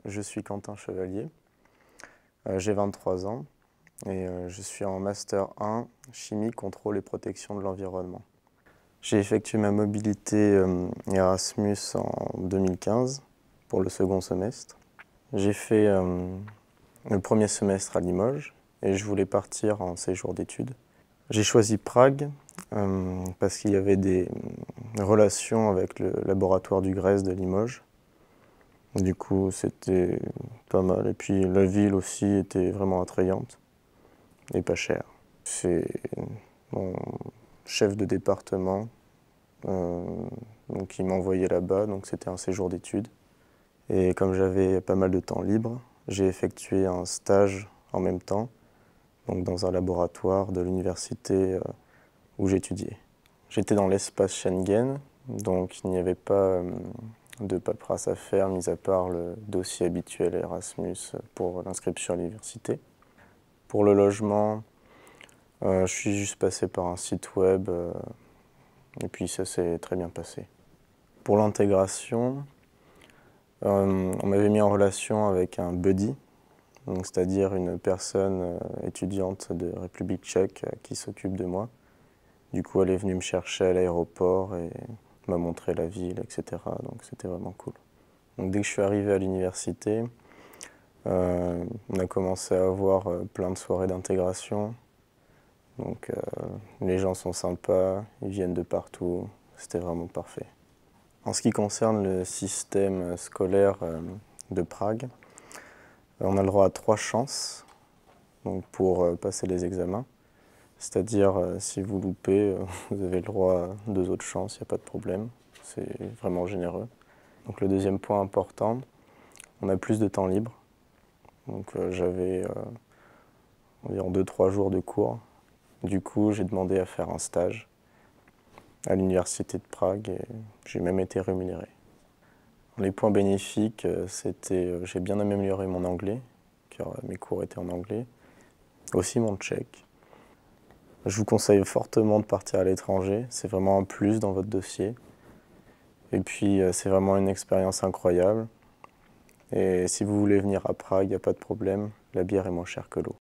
Je suis Quentin Chevalier, j'ai 23 ans et je suis en Master 1 Chimie, Contrôle et Protection de l'Environnement. J'ai effectué ma mobilité Erasmus en 2015 pour le second semestre. J'ai fait le premier semestre à Limoges et je voulais partir en séjour d'études. J'ai choisi Prague parce qu'il y avait des relations avec le laboratoire du GRES de Limoges. Du coup, c'était pas mal. Et puis la ville aussi était vraiment attrayante et pas chère. C'est mon chef de département qui m'a envoyé là-bas, donc c'était un séjour d'études. Et comme j'avais pas mal de temps libre, j'ai effectué un stage en même temps, donc dans un laboratoire de l'université où j'étudiais. J'étais dans l'espace Schengen, donc il n'y avait pas de paperasse à faire, mis à part le dossier habituel Erasmus pour l'inscription à l'université. Pour le logement, je suis juste passé par un site web et puis ça s'est très bien passé. Pour l'intégration, on m'avait mis en relation avec un buddy, c'est-à-dire une personne étudiante de République tchèque qui s'occupe de moi. Du coup, elle est venue me chercher à l'aéroport et m'a montré la ville, etc. Donc c'était vraiment cool. Donc, dès que je suis arrivé à l'université, on a commencé à avoir plein de soirées d'intégration. Donc les gens sont sympas, ils viennent de partout, c'était vraiment parfait. En ce qui concerne le système scolaire de Prague, on a le droit à 3 chances donc, pour passer les examens. C'est-à-dire, si vous loupez, vous avez le droit à 2 autres chances, il n'y a pas de problème. C'est vraiment généreux. Donc, le deuxième point important, on a plus de temps libre. Donc, j'avais environ 2-3 jours de cours. Du coup, j'ai demandé à faire un stage à l'université de Prague et j'ai même été rémunéré. Les points bénéfiques, c'était j'ai bien amélioré mon anglais, car mes cours étaient en anglais, aussi mon tchèque. Je vous conseille fortement de partir à l'étranger, c'est vraiment un plus dans votre dossier. Et puis c'est vraiment une expérience incroyable. Et si vous voulez venir à Prague, il n'y a pas de problème, la bière est moins chère que l'eau.